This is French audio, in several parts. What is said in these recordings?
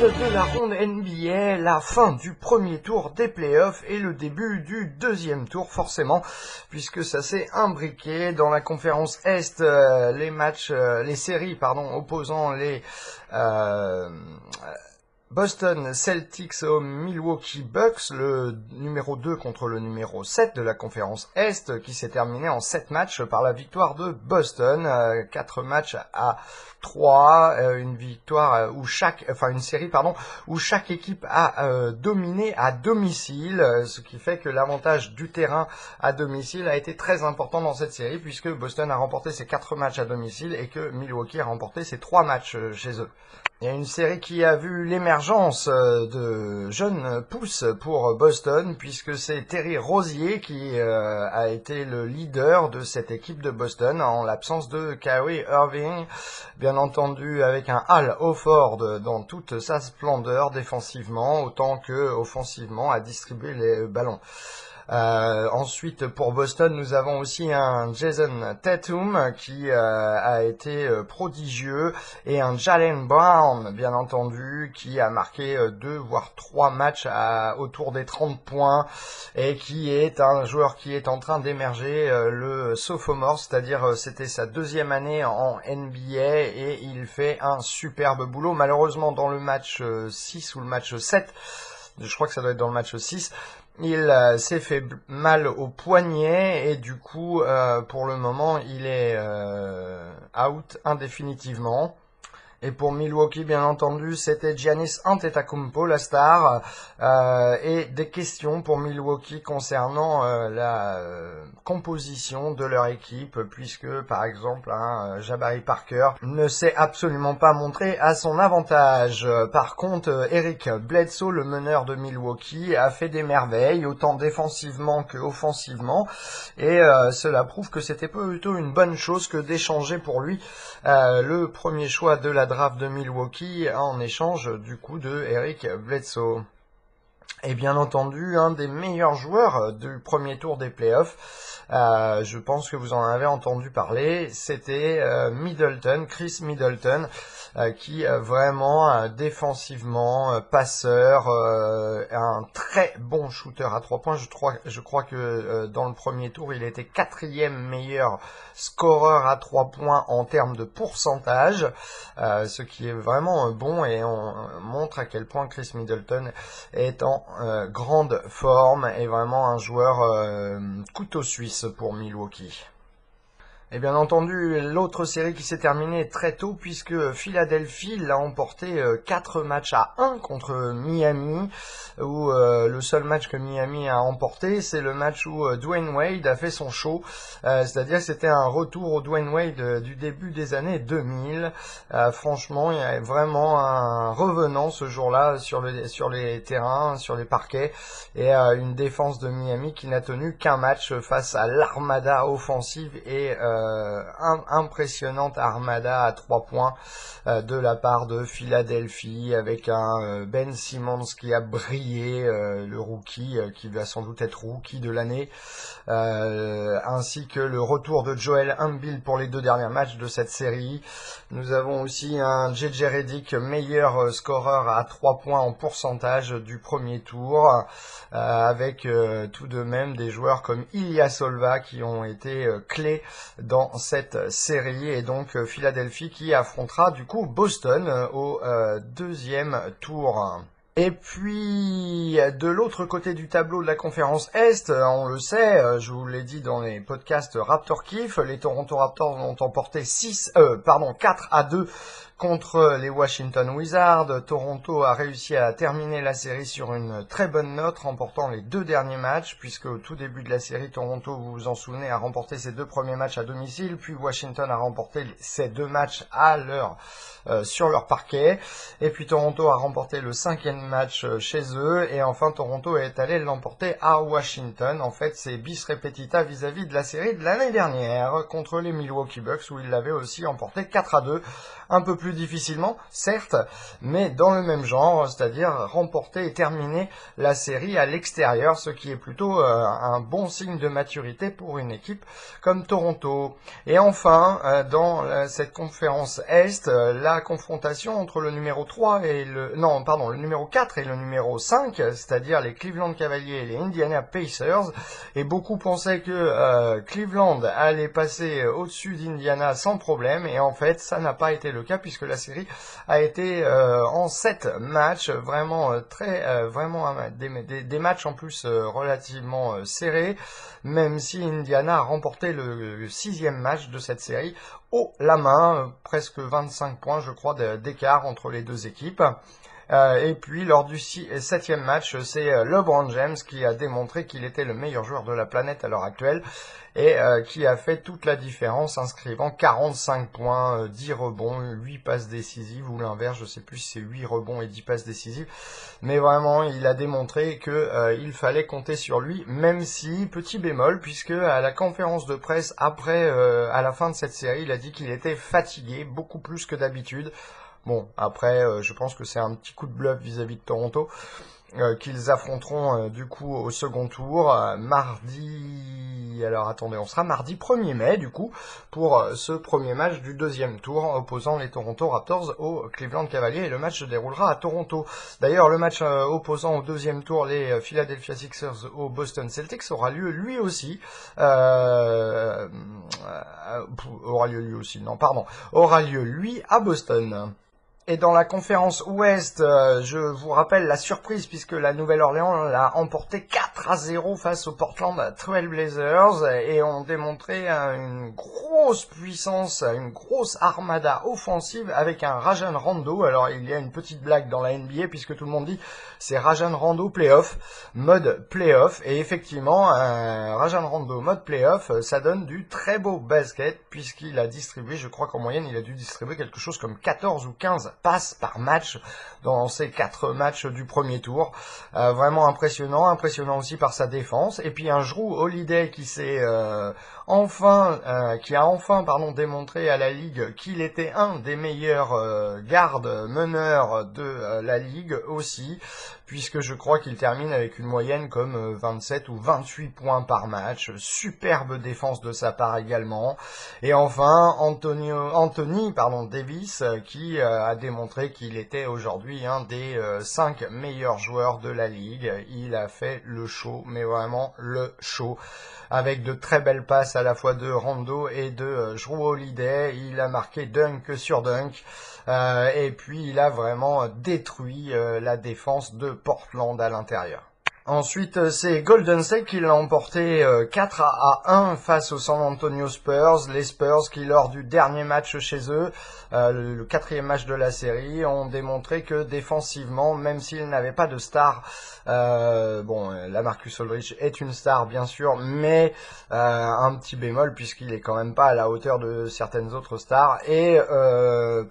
de la ronde NBA, la fin du premier tour des playoffs et le début du deuxième tour forcément, puisque ça s'est imbriqué dans la conférence Est, les séries opposant les Boston Celtics aux Milwaukee Bucks, le numéro 2 contre le numéro 7 de la conférence Est, qui s'est terminé en 7 matchs par la victoire de Boston, 4 matchs à 3, une série où chaque équipe a dominé à domicile, ce qui fait que l'avantage du terrain à domicile a été très important dans cette série, puisque Boston a remporté ses 4 matchs à domicile et que Milwaukee a remporté ses 3 matchs chez eux. Il y a une série qui a vu l'émergence de jeunes pousses pour Boston, puisque c'est Terry Rozier qui a été le leader de cette équipe de Boston en l'absence de Kyrie Irving, bien entendu avec un Al Horford dans toute sa splendeur défensivement autant que offensivement à distribuer les ballons. Ensuite, pour Boston, nous avons aussi un Jason Tatum qui a été prodigieux et un Jaylen Brown, bien entendu, qui a marqué 2 voire 3 matchs autour des 30 points et qui est un joueur qui est en train d'émerger, le sophomore, c'est-à-dire c'était sa 2e année en NBA et il fait un superbe boulot. Malheureusement, dans le match 6 ou le match 7, je crois que ça doit être dans le match 6, il s'est fait mal au poignet et du coup, pour le moment, il est out indéfinitivement. Et pour Milwaukee, bien entendu, c'était Giannis Antetokounmpo, la star, et des questions pour Milwaukee concernant la composition de leur équipe, puisque, par exemple, Jabari Parker ne s'est absolument pas montré à son avantage. Par contre, Eric Bledsoe, le meneur de Milwaukee, a fait des merveilles, autant défensivement que offensivement, et cela prouve que c'était plutôt une bonne chose que d'échanger pour lui le premier choix de la draft de Milwaukee en échange du coup de Eric Bledsoe. Et bien entendu, un des meilleurs joueurs du premier tour des playoffs, je pense que vous en avez entendu parler, c'était Chris Middleton, qui vraiment défensivement passeur, un très bon shooter à 3 points. Je crois que dans le premier tour, il était 4e meilleur scoreur à 3 points en termes de pourcentage, ce qui est vraiment bon et on montre à quel point Chris Middleton est en grande forme et vraiment un joueur couteau suisse pour Milwaukee. Et bien entendu, l'autre série qui s'est terminée très tôt, puisque Philadelphie l'a emporté 4 matchs à 1 contre Miami, où le seul match que Miami a emporté, c'est le match où Dwayne Wade a fait son show, c'est-à-dire que c'était un retour au Dwayne Wade du début des années 2000. Franchement, il y a vraiment un revenant ce jour-là sur les terrains, sur les parquets, et une défense de Miami qui n'a tenu qu'un match face à l'armada offensive et impressionnante armada à 3 points de la part de Philadelphie, avec un Ben Simmons qui a brillé, le rookie, qui va sans doute être rookie de l'année, ainsi que le retour de Joel Embiid pour les 2 derniers matchs de cette série. Nous avons aussi un JJ Redick, meilleur scoreur à 3 points en pourcentage du premier tour, avec tout de même des joueurs comme Ilyasova qui ont été clés dans cette série, et donc Philadelphie qui affrontera du coup Boston au 2e tour. Et puis, de l'autre côté du tableau de la conférence Est, on le sait, je vous l'ai dit dans les podcasts Raptor Kiff, les Toronto Raptors ont emporté 4-2 contre les Washington Wizards. Toronto a réussi à terminer la série sur une très bonne note, remportant les 2 derniers matchs, puisque au tout début de la série, Toronto, vous vous en souvenez, a remporté ses 2 premiers matchs à domicile, puis Washington a remporté ces 2 matchs sur leur parquet, et puis Toronto a remporté le 5e match chez eux, et enfin Toronto est allé l'emporter à Washington. En fait, c'est bis repetita vis-à-vis de la série de l'année dernière contre les Milwaukee Bucks, où ils l'avaient aussi emporté 4-2, un peu plus plus difficilement, certes, mais dans le même genre, c'est-à-dire remporter et terminer la série à l'extérieur, ce qui est plutôt un bon signe de maturité pour une équipe comme Toronto. Et enfin, dans cette conférence Est, la confrontation entre le numéro 3 et le numéro 4 et le numéro 5, c'est-à-dire les Cleveland Cavaliers et les Indiana Pacers, et beaucoup pensaient que Cleveland allait passer au-dessus d'Indiana sans problème, et en fait ça n'a pas été le cas puisque la série a été en 7 matchs, vraiment des matchs en plus relativement serrés, même si Indiana a remporté le 6e match de cette série haut la main, presque 25 points je crois d'écart entre les deux équipes. Et puis lors du 7e match, c'est LeBron James qui a démontré qu'il était le meilleur joueur de la planète à l'heure actuelle et qui a fait toute la différence, inscrivant 45 points, 10 rebonds, 8 passes décisives, ou l'inverse, je sais plus si c'est 8 rebonds et 10 passes décisives, mais vraiment il a démontré que il fallait compter sur lui, même si, petit bémol, puisque à la conférence de presse après, à la fin de cette série, il a dit qu'il était fatigué, beaucoup plus que d'habitude. Bon, après, je pense que c'est un petit coup de bluff vis-à-vis de Toronto, qu'ils affronteront du coup au second tour, mardi... Alors attendez, on sera mardi 1er mai du coup, pour ce premier match du deuxième tour, opposant les Toronto Raptors aux Cleveland Cavaliers, et le match se déroulera à Toronto. D'ailleurs, le match opposant au deuxième tour les Philadelphia Sixers aux Boston Celtics aura lieu lui aussi, aura lieu lui à Boston. Et dans la conférence Ouest, je vous rappelle la surprise puisque la Nouvelle-Orléans l'a emporté 4-0 face aux Portland Trail Blazers et ont démontré une grosse puissance, une grosse armada offensive avec un Rajon Rondo. Alors il y a une petite blague dans la NBA puisque tout le monde dit c'est Rajon Rondo playoff, mode playoff, et effectivement Rajon Rondo mode playoff, ça donne du très beau basket puisqu'il a distribué, je crois qu'en moyenne il a dû distribuer quelque chose comme 14 ou 15 passes par match dans ces 4 matchs du premier tour. Vraiment impressionnant aussi par sa défense. Et puis un Jrue Holiday qui a enfin démontré à la Ligue qu'il était un des meilleurs gardes meneurs de la Ligue aussi, puisque je crois qu'il termine avec une moyenne comme 27 ou 28 points par match. Superbe défense de sa part également. Et enfin, Anthony Davis, qui a démontré qu'il était aujourd'hui un des 5 meilleurs joueurs de la Ligue. Il a fait le show, mais vraiment le show, avec de très belles passes à la fois de Rondo et de Jrue Holiday. Il a marqué dunk sur dunk. Et puis il a vraiment détruit la défense de Portland à l'intérieur. Ensuite, c'est Golden State qui l'a emporté 4-1 face aux San Antonio Spurs. Les Spurs qui, lors du dernier match chez eux, le 4e match de la série, ont démontré que défensivement, même s'ils n'avaient pas de star, LaMarcus Aldridge est une star bien sûr, mais un petit bémol puisqu'il est quand même pas à la hauteur de certaines autres stars. Et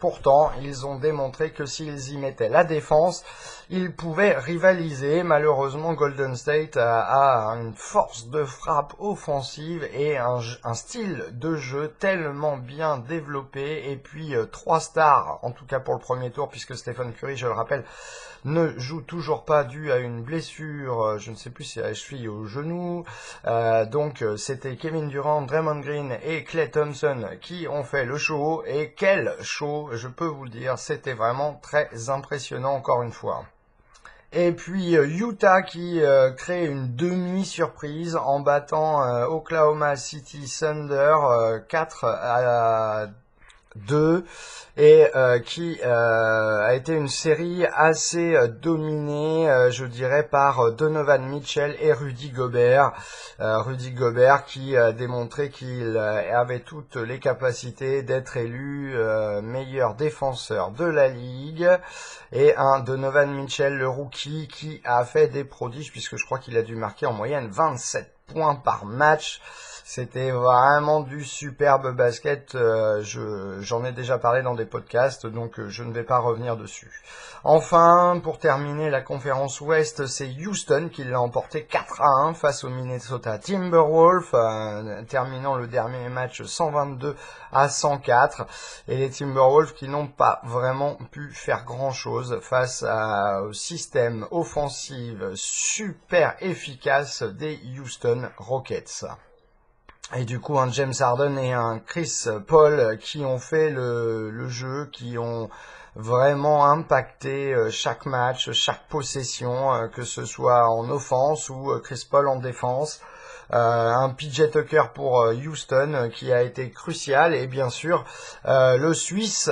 pourtant, ils ont démontré que s'ils y mettaient la défense, ils pouvaient rivaliser. Malheureusement, Golden State a une force de frappe offensive et un style de jeu tellement bien développé. Et puis 3 stars, en tout cas pour le premier tour, puisque Stephen Curry, je le rappelle, ne joue toujours pas dû à une blessure, je ne sais plus si c'est à la cheville ou au genou. Donc c'était Kevin Durant, Draymond Green et Klay Thompson qui ont fait le show. Et quel show, je peux vous le dire, c'était vraiment très impressionnant encore une fois. Et puis Utah qui crée une demi-surprise en battant Oklahoma City Thunder 4-2 et qui a été une série assez dominée, je dirais, par Donovan Mitchell et Rudy Gobert. Rudy Gobert qui a démontré qu'il avait toutes les capacités d'être élu meilleur défenseur de la Ligue, et un Donovan Mitchell, le rookie, qui a fait des prodiges puisque je crois qu'il a dû marquer en moyenne 27 points par match. C'était vraiment du superbe basket. J'en ai déjà parlé dans des podcasts, donc je ne vais pas revenir dessus. Enfin, pour terminer la conférence Ouest, c'est Houston qui l'a emporté 4-1 face au Minnesota Timberwolves, terminant le dernier match 122-104. Et les Timberwolves qui n'ont pas vraiment pu faire grand-chose face au système offensif super efficace des Houston Rockets. Et du coup, un James Harden et un Chris Paul qui ont fait le jeu, qui ont vraiment impacté chaque match, chaque possession, que ce soit en offense ou Chris Paul en défense. Un PJ Tucker pour Houston qui a été crucial, et bien sûr le Suisse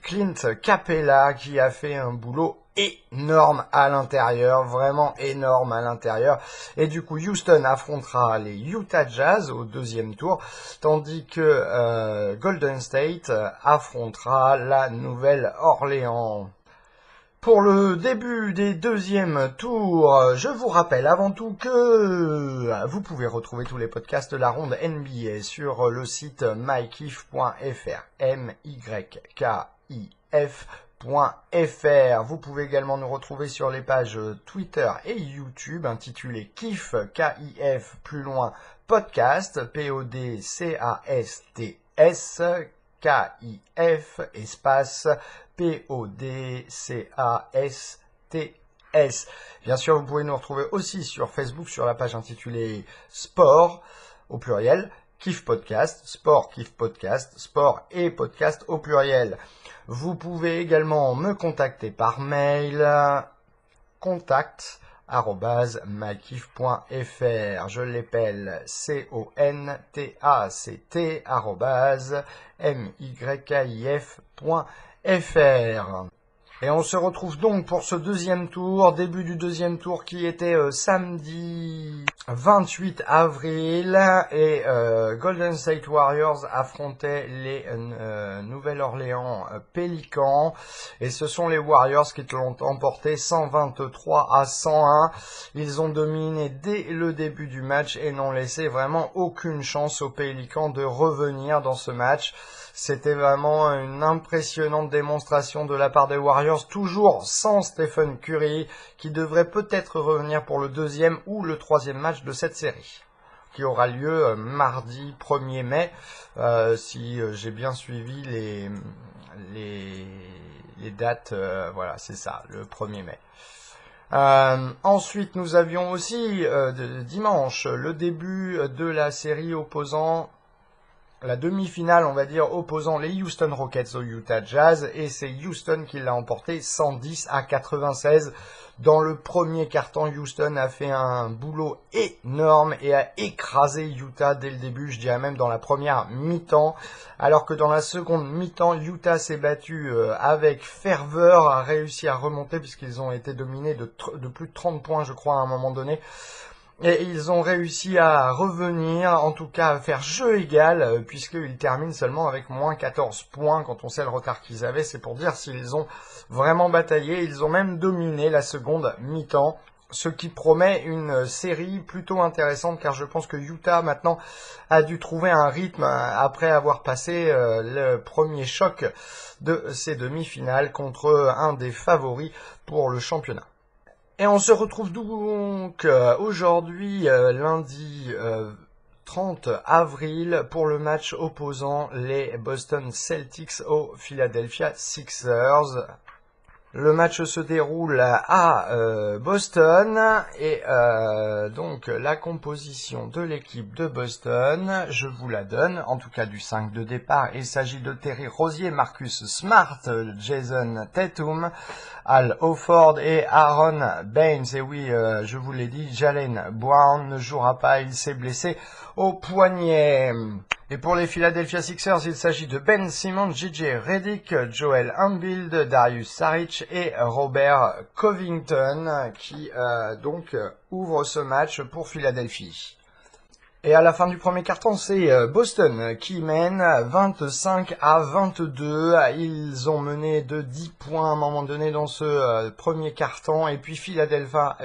Clint Capella qui a fait un boulot énorme à l'intérieur, vraiment énorme à l'intérieur. Et du coup, Houston affrontera les Utah Jazz au deuxième tour, tandis que Golden State affrontera la Nouvelle-Orléans. Pour le début des deuxièmes tours, je vous rappelle avant tout que vous pouvez retrouver tous les podcasts de la ronde NBA sur le site mykif.fr, mykif.fr. Vous pouvez également nous retrouver sur les pages Twitter et YouTube intitulées KIF, KIF, plus loin, podcast, PODCASTS, KIF, espace, PODCASTS. Bien sûr, vous pouvez nous retrouver aussi sur Facebook sur la page intitulée Sport au pluriel, Kif Podcast, Sport Kif Podcast, Sport et Podcast au pluriel. Vous pouvez également me contacter par mail, contact@mykif.fr. Je l'appelle contact@mykif.fr. Et on se retrouve donc pour ce deuxième tour, début du deuxième tour qui était samedi 28 avril, et Golden State Warriors affrontaient les Nouvelle-Orléans Pélicans, et ce sont les Warriors qui l'ont emporté 123-101. Ils ont dominé dès le début du match et n'ont laissé vraiment aucune chance aux Pélicans de revenir dans ce match. C'était vraiment une impressionnante démonstration de la part des Warriors, toujours sans Stephen Curry, qui devrait peut-être revenir pour le deuxième ou le troisième match de cette série, qui aura lieu mardi 1er mai, si j'ai bien suivi les dates, voilà, c'est ça, le 1er mai. Ensuite, nous avions aussi dimanche le début de la série opposant la demi-finale, on va dire, opposant les Houston Rockets aux Utah Jazz, et c'est Houston qui l'a emporté 110-96. Dans le premier quart-temps, Houston a fait un boulot énorme et a écrasé Utah dès le début, je dirais même dans la première mi-temps, alors que dans la seconde mi-temps, Utah s'est battu avec ferveur, a réussi à remonter puisqu'ils ont été dominés de plus de 30 points, je crois, à un moment donné. Et ils ont réussi à revenir, en tout cas à faire jeu égal, puisqu'ils terminent seulement avec moins 14 points quand on sait le retard qu'ils avaient. C'est pour dire s'ils ont vraiment bataillé. Ils ont même dominé la seconde mi-temps, ce qui promet une série plutôt intéressante, car je pense que Utah maintenant a dû trouver un rythme après avoir passé le premier choc de ces demi-finales contre un des favoris pour le championnat. Et on se retrouve donc aujourd'hui, lundi 30 avril, pour le match opposant les Boston Celtics aux Philadelphia Sixers. Le match se déroule à Boston, et donc la composition de l'équipe de Boston, je vous la donne, en tout cas du 5 de départ. Il s'agit de Terry Rozier, Marcus Smart, Jason Tatum, Al Horford et Aaron Baines. Et oui, je vous l'ai dit, Jaylen Brown ne jouera pas, il s'est blessé au poignet. Et pour les Philadelphia Sixers, il s'agit de Ben Simmons, JJ Redick, Joel Embiid, Darius Saric et Robert Covington qui donc ouvrent ce match pour Philadelphie. Et à la fin du premier quart-temps, c'est Boston qui mène 25-22. Ils ont mené de 10 points à un moment donné dans ce premier quart-temps. Et puis Philadelphia,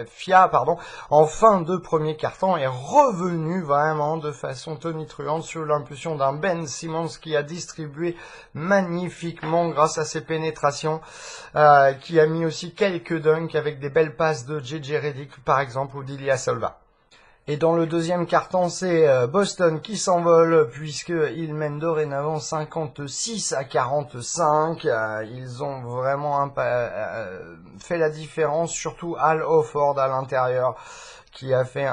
en fin de premier quart-temps, est revenu vraiment de façon tonitruante sur l'impulsion d'un Ben Simmons qui a distribué magnifiquement grâce à ses pénétrations, qui a mis aussi quelques dunks avec des belles passes de J.J. Redick par exemple ou d'Ilyasova. Et dans le deuxième quart-temps, c'est Boston qui s'envole puisqu'ils mènent dorénavant 56-45. Ils ont vraiment fait la différence, surtout Al Horford à l'intérieur, qui a fait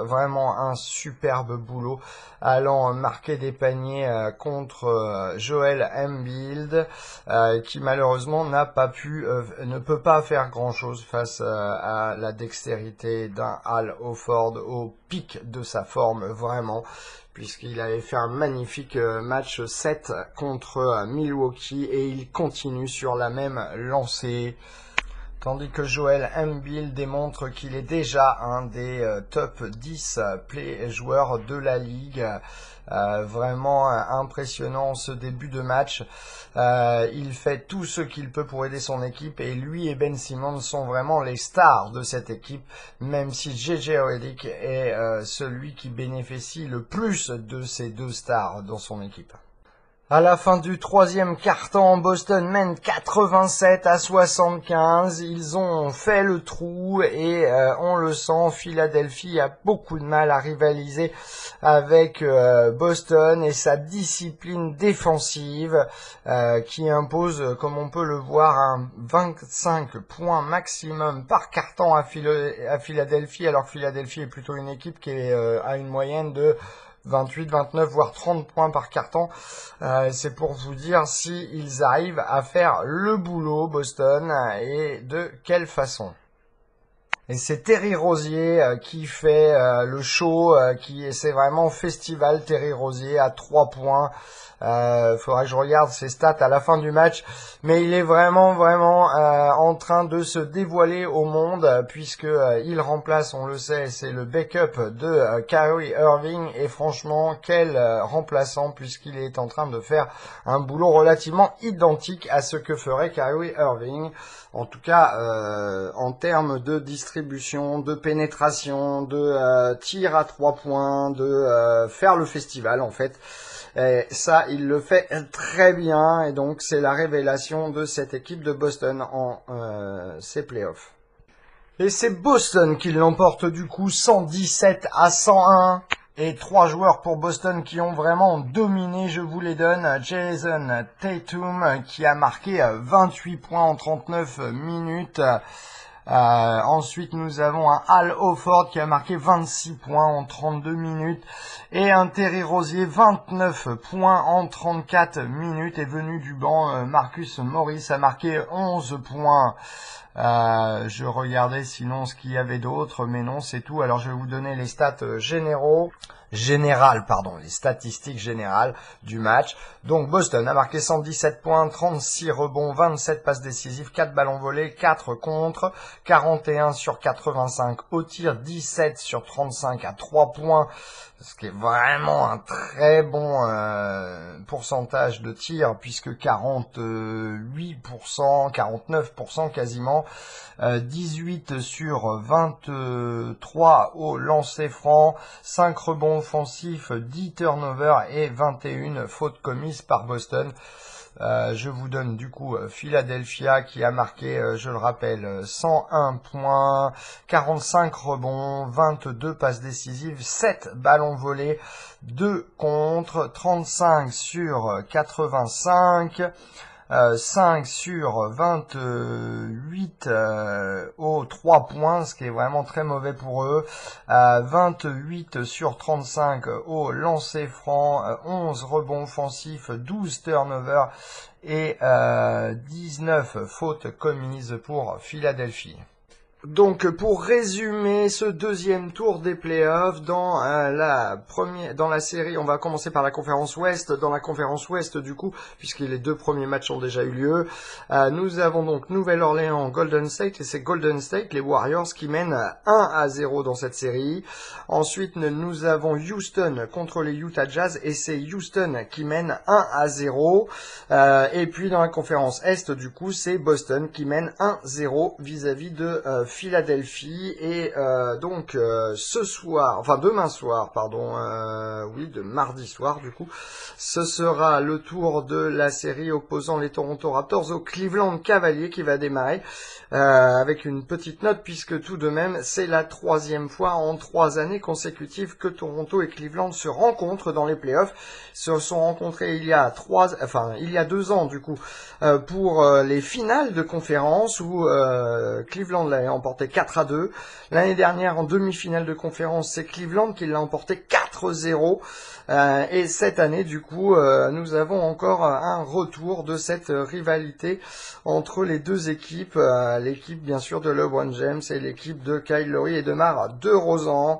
vraiment un superbe boulot, allant marquer des paniers contre Joel Embiid, qui malheureusement ne peut pas faire grand-chose face à la dextérité d'un Al Horford au pic de sa forme, vraiment, puisqu'il avait fait un magnifique match 7 contre Milwaukee et il continue sur la même lancée. Tandis que Joel Embiid démontre qu'il est déjà un des top 10 joueurs de la ligue. Vraiment impressionnant ce début de match. Il fait tout ce qu'il peut pour aider son équipe et lui et Ben Simmons sont vraiment les stars de cette équipe, même si J.J. Redick est celui qui bénéficie le plus de ces deux stars dans son équipe. À la fin du troisième quart-temps, Boston mène 87-75. Ils ont fait le trou et on le sent, Philadelphie a beaucoup de mal à rivaliser avec Boston et sa discipline défensive qui impose, comme on peut le voir, un 25 points maximum par quart-temps à Philadelphie, alors que Philadelphie est plutôt une équipe qui est à une moyenne de 28, 29, voire 30 points par quart-temps. C'est pour vous dire s'ils arrivent à faire le boulot, Boston, et de quelle façon. Et c'est Terry Rozier qui fait le show, c'est vraiment festival Terry Rozier à 3 points. Faudra que je regarde ses stats à la fin du match, mais il est vraiment en train de se dévoiler au monde puisque il remplace, on le sait, c'est le backup de Kyrie Irving et franchement quel remplaçant puisqu'il est en train de faire un boulot relativement identique à ce que ferait Kyrie Irving. En tout cas, en termes de distribution, de pénétration, de tir à 3 points, de faire le festival en fait. Et ça, il le fait très bien et donc c'est la révélation de cette équipe de Boston en ces playoffs. Et c'est Boston qui l'emporte du coup 117-101. Et 3 joueurs pour Boston qui ont vraiment dominé, je vous les donne. Jason Tatum qui a marqué 28 points en 39 minutes. Ensuite, nous avons un Al Horford qui a marqué 26 points en 32 minutes et un Terry Rozier 29 points en 34 minutes est venu du banc. Marcus Morris a marqué 11 points. Je regardais sinon ce qu'il y avait d'autre, mais non, c'est tout. Alors je vais vous donner les stats les statistiques générales du match. Donc Boston a marqué 117 points, 36 rebonds, 27 passes décisives, 4 ballons volés, 4 contre, 41 sur 85 au tir, 17 sur 35 à 3 points, ce qui est vraiment un très bon pourcentage de tir puisque 48%, 49% quasiment, 18 sur 23 au lancer franc, 5 rebonds offensifs, 10 turnovers et 21 fautes commises par Boston. Je vous donne du coup Philadelphia qui a marqué, je le rappelle, 101 points, 45 rebonds, 22 passes décisives, 7 ballons volés, 2 contre, 35 sur 85, 5 sur 28 aux 3 points, ce qui est vraiment très mauvais pour eux, 28 sur 35 au lancer franc, 11 rebonds offensifs, 12 turnovers et 19 fautes commises pour Philadelphie. Donc pour résumer ce deuxième tour des playoffs dans la série, on va commencer par la conférence Ouest. Dans la conférence Ouest du coup, puisque les deux premiers matchs ont déjà eu lieu, nous avons donc Nouvelle-Orléans, Golden State, et c'est Golden State, les Warriors, qui mènent 1-0 dans cette série. Ensuite nous avons Houston contre les Utah Jazz, et c'est Houston qui mène 1-0. Et puis dans la conférence Est du coup, c'est Boston qui mène 1-0 vis-à-vis de Philadelphie. Et donc demain soir, de mardi soir du coup, ce sera le tour de la série opposant les Toronto Raptors aux Cleveland Cavaliers qui va démarrer avec une petite note, puisque tout de même c'est la 3e fois en 3 années consécutives que Toronto et Cleveland se rencontrent dans les playoffs. Se sont rencontrés il y a 2 ans du coup pour les finales de conférence où Cleveland l'avait emporté 4-2. L'année dernière en demi-finale de conférence, c'est Cleveland qui l'a emporté 4-0. Et cette année, du coup, nous avons encore un retour de cette rivalité entre les deux équipes, l'équipe bien sûr de LeBron James et l'équipe de Kyle Lowry et de DeMar DeRozan.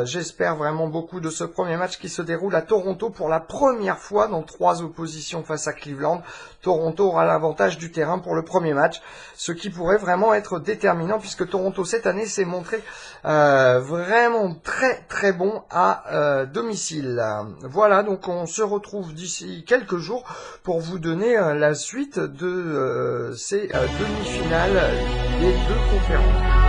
J'espère vraiment beaucoup de ce premier match qui se déroule à Toronto pour la première fois dans 3 oppositions face à Cleveland. Toronto aura l'avantage du terrain pour le premier match, ce qui pourrait vraiment être déterminant, puisque Toronto cette année s'est montré vraiment très très bon à domicile. Voilà, donc on se retrouve d'ici quelques jours pour vous donner la suite de ces demi-finales des 2 conférences.